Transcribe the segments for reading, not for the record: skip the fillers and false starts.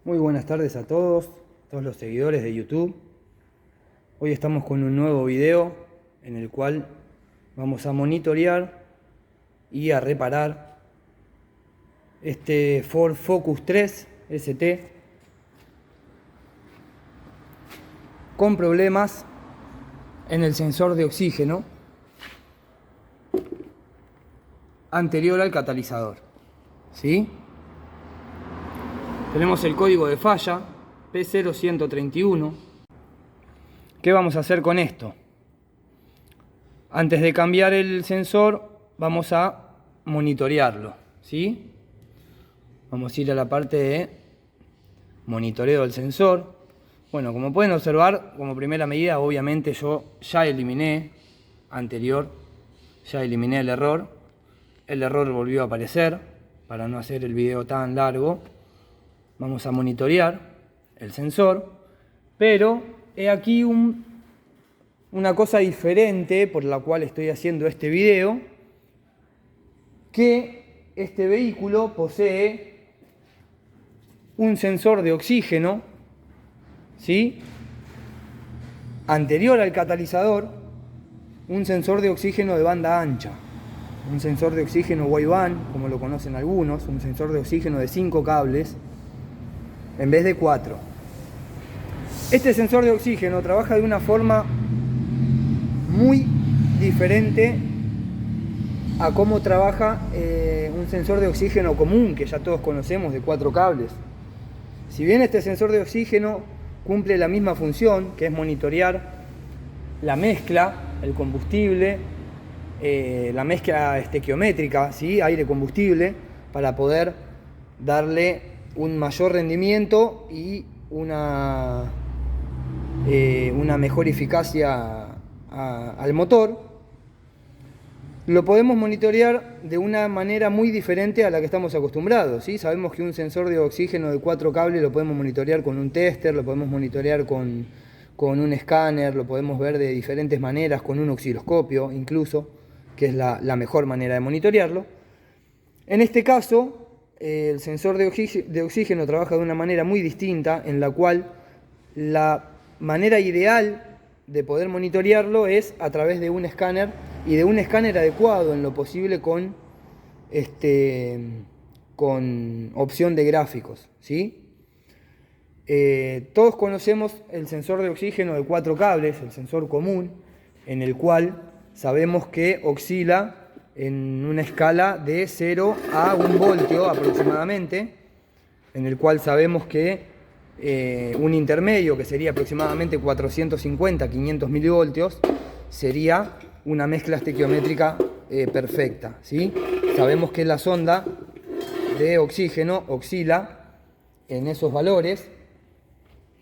Muy buenas tardes a todos los seguidores de YouTube. Hoy estamos con un nuevo video en el cual vamos a monitorear y a reparar este Ford Focus 3 ST con problemas en el sensor de oxígeno anterior al catalizador. ¿Sí? Tenemos el código de falla P0131. ¿Qué vamos a hacer con esto? Antes de cambiar el sensor vamos a monitorearlo, ¿sí? Vamos a ir a la parte de monitoreo del sensor. Bueno, como pueden observar, como primera medida, obviamente yo ya eliminé el error. El error volvió a aparecer. Para no hacer el video tan largo, vamos a monitorear el sensor, pero he aquí una cosa diferente por la cual estoy haciendo este video, que este vehículo posee un sensor de oxígeno, ¿sí?, anterior al catalizador, un sensor de oxígeno de banda ancha, un sensor de oxígeno wideband, como lo conocen algunos, un sensor de oxígeno de 5 cables en vez de 4. Este sensor de oxígeno trabaja de una forma muy diferente a cómo trabaja un sensor de oxígeno común que ya todos conocemos, de 4 cables. Si bien este sensor de oxígeno cumple la misma función, que es monitorear la mezcla, el combustible, la mezcla estequiométrica, ¿sí?, aire-combustible, para poder darle un mayor rendimiento y una mejor eficacia al motor, lo podemos monitorear de una manera muy diferente a la que estamos acostumbrados, ¿sí? Sabemos que un sensor de oxígeno de 4 cables lo podemos monitorear con un tester, lo podemos monitorear con un escáner, lo podemos ver de diferentes maneras, con un osciloscopio incluso, que es la mejor manera de monitorearlo. En este caso, el sensor de oxígeno trabaja de una manera muy distinta, en la cual la manera ideal de poder monitorearlo es a través de un escáner, y de un escáner adecuado en lo posible con opción de gráficos, ¿sí? Todos conocemos el sensor de oxígeno de 4 cables, el sensor común, en el cual sabemos que oscila en una escala de 0 a 1 voltio aproximadamente, en el cual sabemos que un intermedio, que sería aproximadamente 450-500 milivoltios, sería una mezcla estequiométrica perfecta, ¿sí? Sabemos que la sonda de oxígeno oscila en esos valores,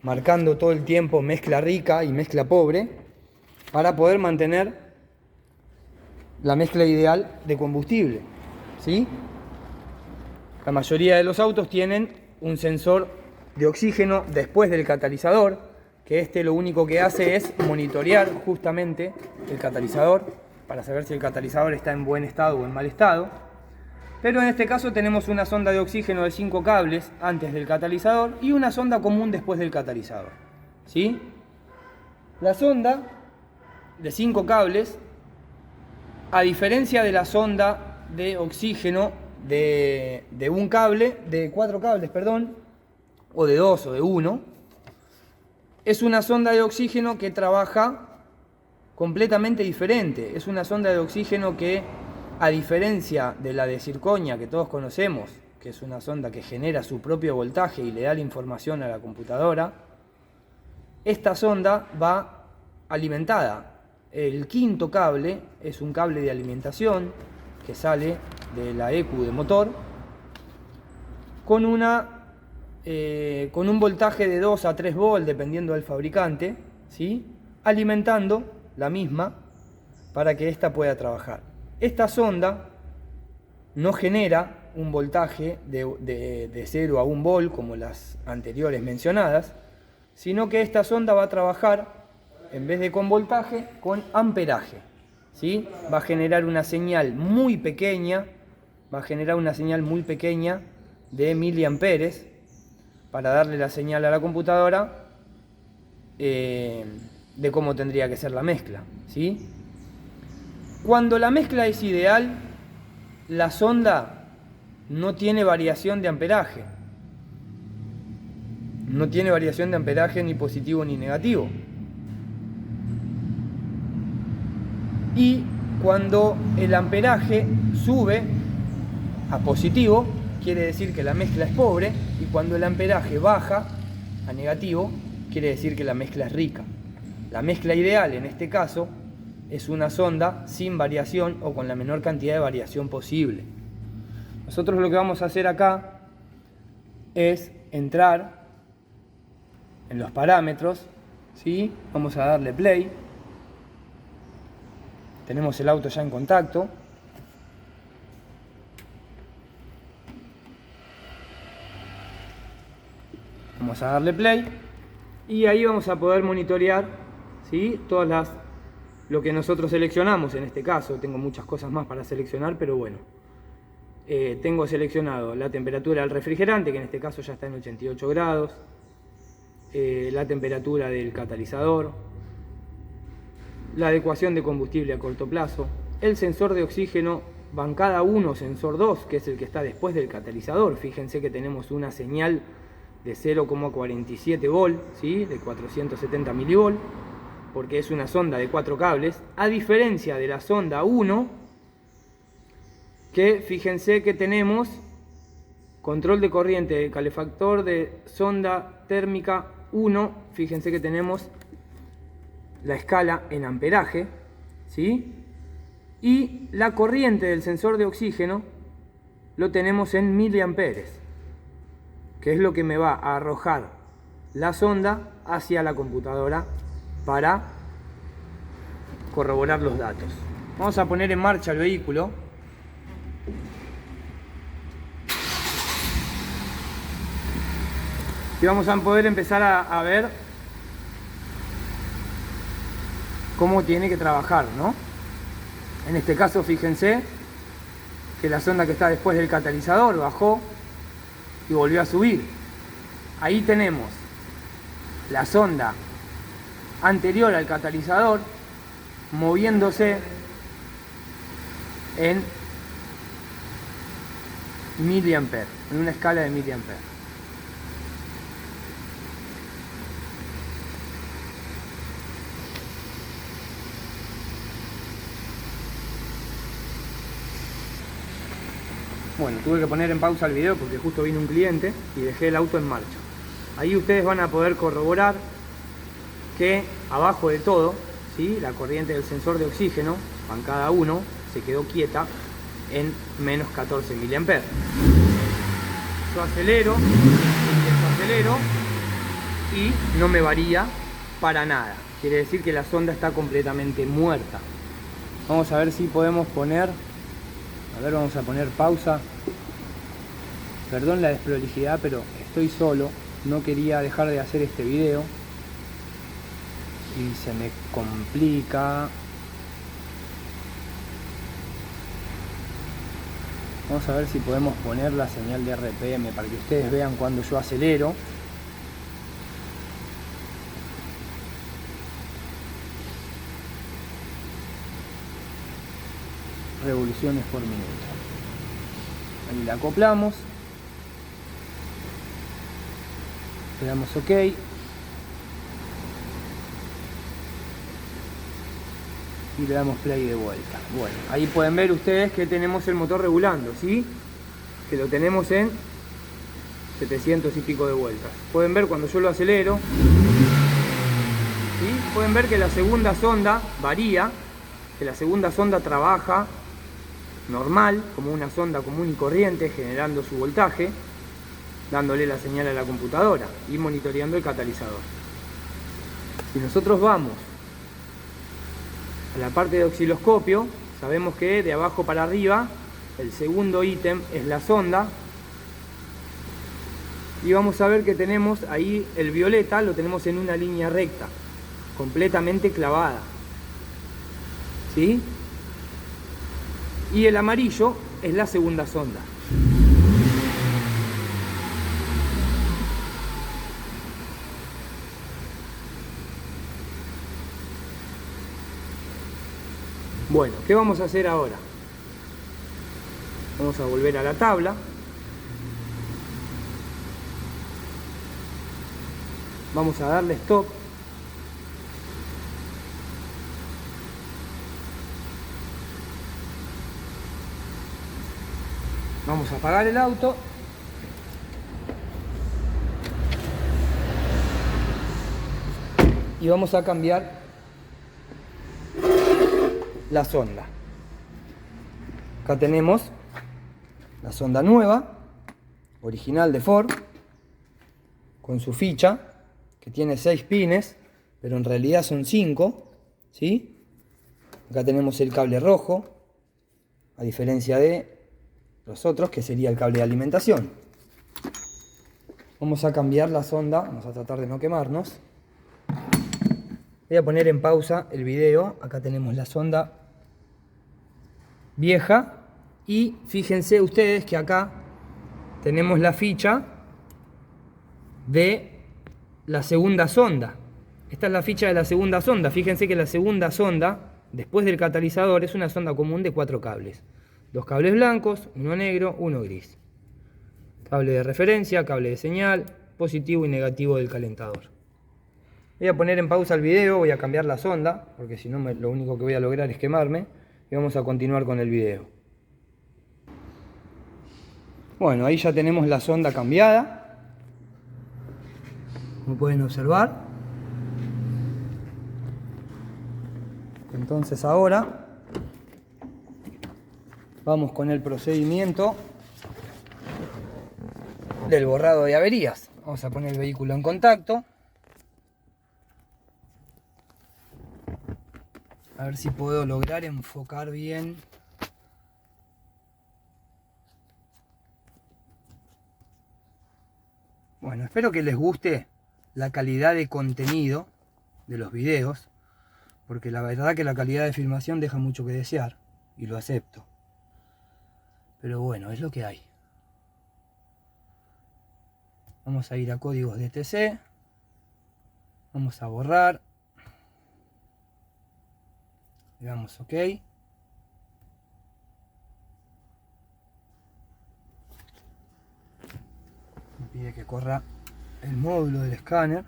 marcando todo el tiempo mezcla rica y mezcla pobre, para poder mantener la mezcla ideal de combustible, ¿sí? La mayoría de los autos tienen un sensor de oxígeno después del catalizador, que lo único que hace es monitorear justamente el catalizador para saber si el catalizador está en buen estado o en mal estado. Pero en este caso tenemos una sonda de oxígeno de 5 cables antes del catalizador y una sonda común después del catalizador, ¿sí? La sonda de 5 cables, a diferencia de la sonda de oxígeno de un cable, de 4 cables, perdón, o de 2 o de 1, es una sonda de oxígeno que trabaja completamente diferente. Es una sonda de oxígeno que, a diferencia de la de circonia que todos conocemos, que es una sonda que genera su propio voltaje y le da la información a la computadora, esta sonda va alimentada. El quinto cable es un cable de alimentación que sale de la ECU de motor con un voltaje de 2 a 3 volts dependiendo del fabricante, ¿sí?, alimentando la misma para que ésta pueda trabajar. Esta sonda no genera un voltaje de 0 a 1 volt como las anteriores mencionadas, sino que esta sonda va a trabajar, en vez de con voltaje, con amperaje, ¿sí? Va a generar una señal muy pequeña, de miliamperes, para darle la señal a la computadora de cómo tendría que ser la mezcla, ¿sí? Cuando la mezcla es ideal, la sonda no tiene variación de amperaje. No tiene variación de amperaje ni positivo ni negativo. Y cuando el amperaje sube a positivo, quiere decir que la mezcla es pobre, y cuando el amperaje baja a negativo, quiere decir que la mezcla es rica. La mezcla ideal en este caso es una sonda sin variación o con la menor cantidad de variación posible. Nosotros lo que vamos a hacer acá es entrar en los parámetros, ¿sí? Vamos a darle play. Tenemos el auto ya en contacto. Vamos a darle play y ahí vamos a poder monitorear, ¿sí? Lo que nosotros seleccionamos en este caso. Tengo muchas cosas más para seleccionar, pero bueno. Tengo seleccionado la temperatura del refrigerante, que en este caso ya está en 88 grados. La temperatura del catalizador. La adecuación de combustible a corto plazo. El sensor de oxígeno bancada 1, sensor 2, que es el que está después del catalizador. Fíjense que tenemos una señal de 0,47 volt, ¿sí? De 470 milivolt, porque es una sonda de 4 cables, a diferencia de la sonda 1, que fíjense que tenemos control de corriente de calefactor de sonda térmica 1, fíjense que tenemos la escala en amperaje, ¿sí? Y la corriente del sensor de oxígeno lo tenemos en miliamperes, que es lo que me va a arrojar la sonda hacia la computadora para corroborar los datos. Vamos a poner en marcha el vehículo. Y vamos a poder empezar a ver cómo tiene que trabajar, ¿no? En este caso, fíjense que la sonda que está después del catalizador bajó y volvió a subir. Ahí tenemos la sonda anterior al catalizador moviéndose en miliamperes, en una escala de miliamperes. Bueno, tuve que poner en pausa el video porque justo vino un cliente y dejé el auto en marcha. Ahí ustedes van a poder corroborar que abajo de todo, ¿sí? La corriente del sensor de oxígeno, bancada 1, se quedó quieta en menos 14 miliamperes. Yo acelero y no me varía para nada. Quiere decir que la sonda está completamente muerta. Vamos a ver si podemos poner... A ver, vamos a poner pausa. Perdón la desprolijidad, pero estoy solo. No quería dejar de hacer este video. Y se me complica. Vamos a ver si podemos poner la señal de RPM para que ustedes vean cuando yo acelero. Revoluciones por minuto. Ahí la acoplamos, le damos OK y le damos play de vuelta. Bueno, ahí pueden ver ustedes que tenemos el motor regulando, ¿sí? Que lo tenemos en 700 y pico de vueltas. Pueden ver cuando yo lo acelero, ¿sí? Pueden ver que la segunda sonda varía, que la segunda sonda trabaja normal, como una sonda común y corriente, generando su voltaje, dándole la señal a la computadora y monitoreando el catalizador. Si nosotros vamos a la parte de osciloscopio, sabemos que de abajo para arriba el segundo ítem es la sonda, y vamos a ver que tenemos ahí el violeta, lo tenemos en una línea recta, completamente clavada, ¿sí? Y el amarillo es la segunda sonda. Bueno, ¿qué vamos a hacer ahora? Vamos a volver a la tabla. Vamos a darle stop. Vamos a apagar el auto. Y vamos a cambiar la sonda. Acá tenemos la sonda nueva, original de Ford, con su ficha, que tiene 6 pines, pero en realidad son 5, ¿sí? Acá tenemos el cable rojo, a diferencia de los otros, que sería el cable de alimentación. Vamos a cambiar la sonda, vamos a tratar de no quemarnos. Voy a poner en pausa el video. Acá tenemos la sonda vieja y fíjense ustedes que acá tenemos la ficha de la segunda sonda. Esta es la ficha de la segunda sonda. Fíjense que la segunda sonda, después del catalizador, es una sonda común de 4 cables. 2 cables blancos, uno negro, uno gris. Cable de referencia, cable de señal, positivo y negativo del calentador. Voy a poner en pausa el video, voy a cambiar la sonda, porque si no lo único que voy a lograr es quemarme. Y vamos a continuar con el video. Bueno, ahí ya tenemos la sonda cambiada, como pueden observar. Entonces ahora vamos con el procedimiento del borrado de averías. Vamos a poner el vehículo en contacto. A ver si puedo lograr enfocar bien. Bueno, espero que les guste la calidad de contenido de los videos, porque la verdad que la calidad de filmación deja mucho que desear, y lo acepto. Pero bueno, es lo que hay. Vamos a ir a códigos de TC. Vamos a borrar. Le damos OK. Me pide que corra el módulo del escáner.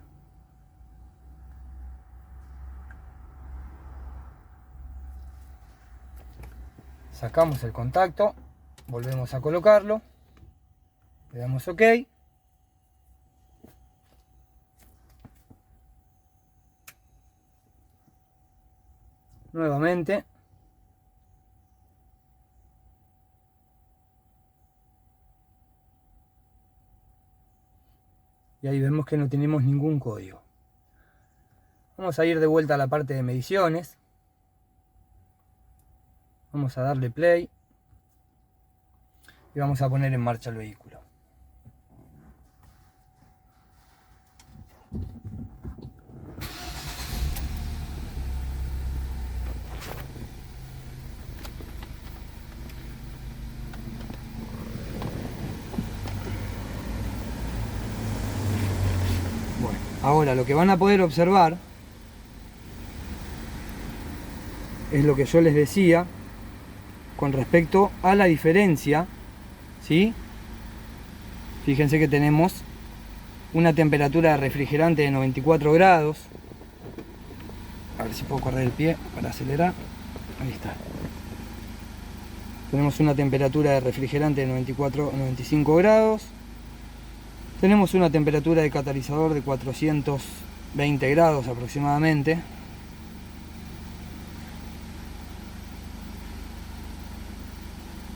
Sacamos el contacto, volvemos a colocarlo, le damos OK. Nuevamente. Y ahí vemos que no tenemos ningún código. Vamos a ir de vuelta a la parte de mediciones. Vamos a darle play. Y vamos a poner en marcha el vehículo. Bueno, ahora lo que van a poder observar es lo que yo les decía con respecto a la diferencia, ¿sí? Fíjense que tenemos una temperatura de refrigerante de 94 grados. A ver si puedo correr el pie para acelerar. Ahí está. Tenemos una temperatura de refrigerante de 95 grados. Tenemos una temperatura de catalizador de 420 grados aproximadamente.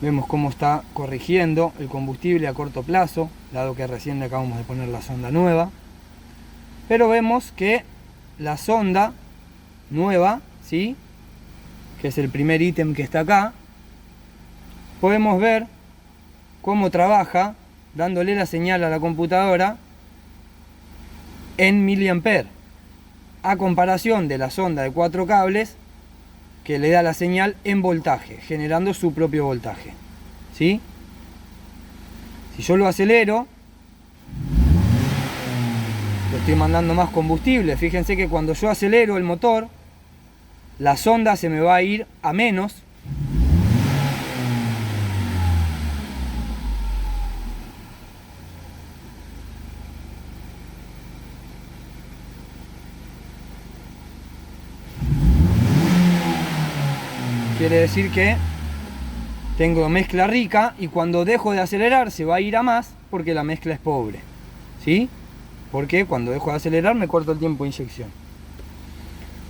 Vemos cómo está corrigiendo el combustible a corto plazo, dado que recién le acabamos de poner la sonda nueva. Pero vemos que la sonda nueva, ¿sí?, que es el primer ítem que está acá, podemos ver cómo trabaja dándole la señal a la computadora en miliamperes, a comparación de la sonda de 4 cables que le da la señal en voltaje, generando su propio voltaje, ¿sí? Si yo lo acelero, lo estoy mandando más combustible. Fíjense que cuando yo acelero el motor, la sonda se me va a ir a menos. Quiere decir que tengo mezcla rica y cuando dejo de acelerar se va a ir a más porque la mezcla es pobre. ¿Sí? Porque cuando dejo de acelerar me corto el tiempo de inyección.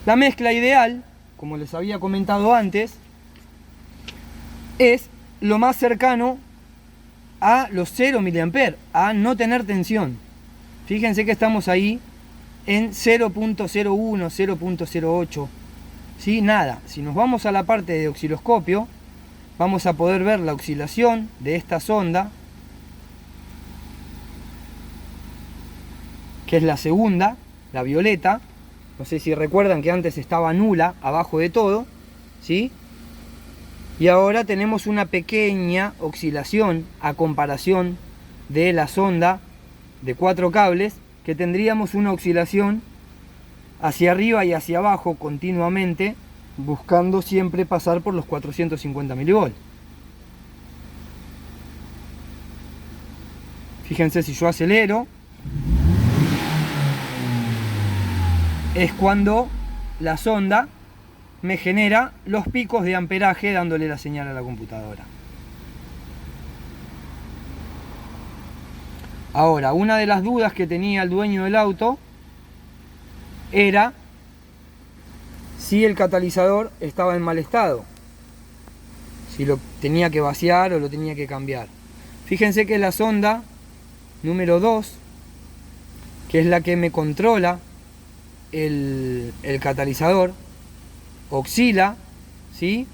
La mezcla ideal, como les había comentado antes, es lo más cercano a los 0 mA, a no tener tensión. Fíjense que estamos ahí en 0.01, 0.08. ¿Sí? Nada. Si nos vamos a la parte de osciloscopio, vamos a poder ver la oscilación de esta sonda, que es la segunda, la violeta. No sé si recuerdan que antes estaba nula abajo de todo, ¿sí? Y ahora tenemos una pequeña oscilación a comparación de la sonda de 4 cables, que tendríamos una oscilación hacia arriba y hacia abajo continuamente, buscando siempre pasar por los 450 milivolts. Fíjense, si yo acelero, es cuando la sonda me genera los picos de amperaje dándole la señal a la computadora. Ahora, una de las dudas que tenía el dueño del auto era si el catalizador estaba en mal estado, si lo tenía que vaciar o lo tenía que cambiar. Fíjense que la sonda número 2, que es la que me controla el catalizador, oscila, ¿sí?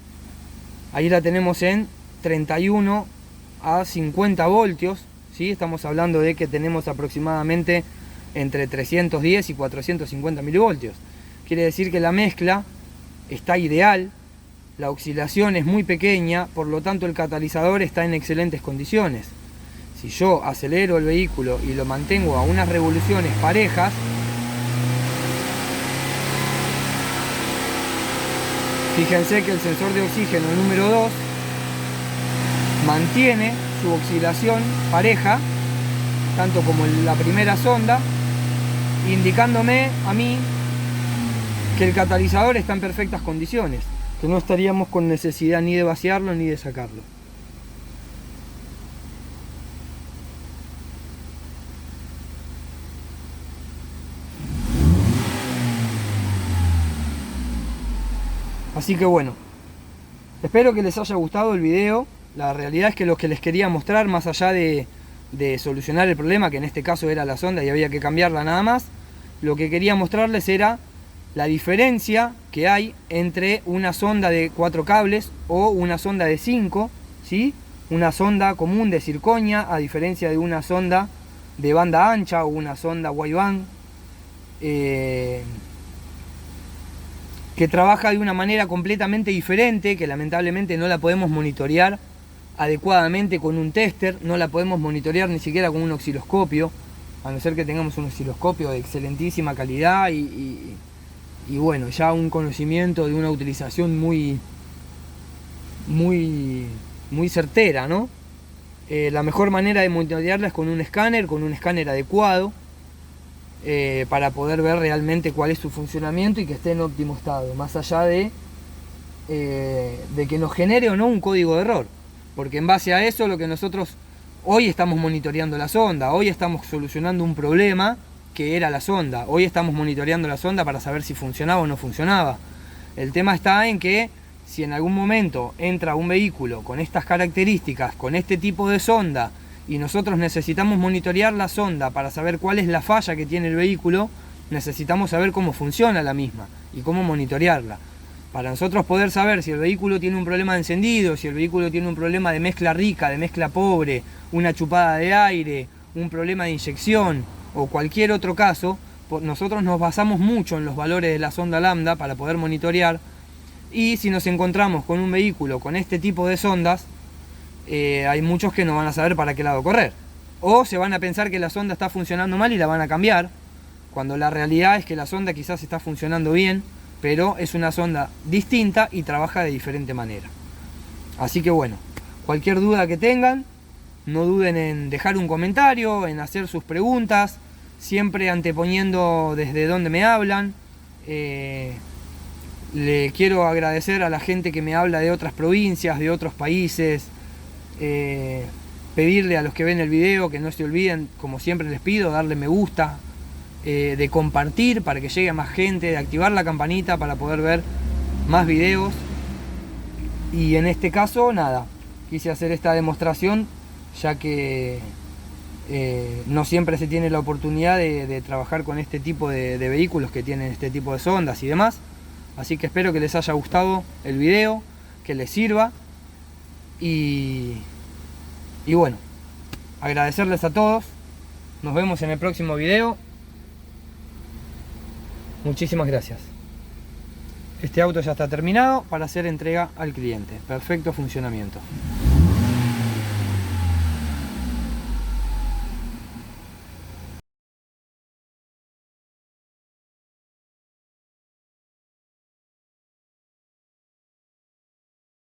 Ahí la tenemos en 31 a 50 voltios, ¿sí? Estamos hablando de que tenemos aproximadamente entre 310 y 450 milivoltios. Quiere decir que la mezcla está ideal, la oscilación es muy pequeña, por lo tanto el catalizador está en excelentes condiciones. Si yo acelero el vehículo y lo mantengo a unas revoluciones parejas, fíjense que el sensor de oxígeno número 2 mantiene su oscilación pareja, tanto como la primera sonda, indicándome a mí que el catalizador está en perfectas condiciones, que no estaríamos con necesidad ni de vaciarlo ni de sacarlo. Así que bueno, espero que les haya gustado el video. La realidad es que lo que les quería mostrar, más allá de solucionar el problema, que en este caso era la sonda y había que cambiarla nada más, lo que quería mostrarles era la diferencia que hay entre una sonda de 4 cables o una sonda de 5, ¿sí? Una sonda común de circonia, a diferencia de una sonda de banda ancha o una sonda wideband, que trabaja de una manera completamente diferente, que lamentablemente no la podemos monitorear adecuadamente con un tester, no la podemos monitorear ni siquiera con un osciloscopio, a no ser que tengamos un osciloscopio de excelentísima calidad y bueno, ya un conocimiento de una utilización muy certera, ¿no? La mejor manera de monitorearla es con un escáner adecuado, para poder ver realmente cuál es su funcionamiento y que esté en óptimo estado, más allá de que nos genere o no un código de error, porque en base a eso lo que nosotros hoy estamos monitoreando la sonda, hoy estamos solucionando un problema que era la sonda, hoy estamos monitoreando la sonda para saber si funcionaba o no funcionaba. El tema está en que si en algún momento entra un vehículo con estas características, con este tipo de sonda, y nosotros necesitamos monitorear la sonda para saber cuál es la falla que tiene el vehículo, necesitamos saber cómo funciona la misma y cómo monitorearla. Para nosotros poder saber si el vehículo tiene un problema de encendido, si el vehículo tiene un problema de mezcla rica, de mezcla pobre, una chupada de aire, un problema de inyección o cualquier otro caso, nosotros nos basamos mucho en los valores de la sonda lambda para poder monitorear. Y si nos encontramos con un vehículo con este tipo de sondas, hay muchos que no van a saber para qué lado correr, o se van a pensar que la sonda está funcionando mal y la van a cambiar, cuando la realidad es que la sonda quizás está funcionando bien, pero es una sonda distinta y trabaja de diferente manera. Así que bueno, cualquier duda que tengan, no duden en dejar un comentario, en hacer sus preguntas, siempre anteponiendo desde dónde me hablan. Le quiero agradecer a la gente que me habla de otras provincias, de otros países. Pedirle a los que ven el video que no se olviden, como siempre les pido, darle me gusta, de compartir para que llegue a más gente, de activar la campanita para poder ver más videos. Y en este caso, nada, quise hacer esta demostración ya que no siempre se tiene la oportunidad de trabajar con este tipo de vehículos que tienen este tipo de sondas y demás. Así que espero que les haya gustado el video, que les sirva y bueno, agradecerles a todos. Nos vemos en el próximo video. Muchísimas gracias. Este auto ya está terminado para hacer entrega al cliente. Perfecto funcionamiento.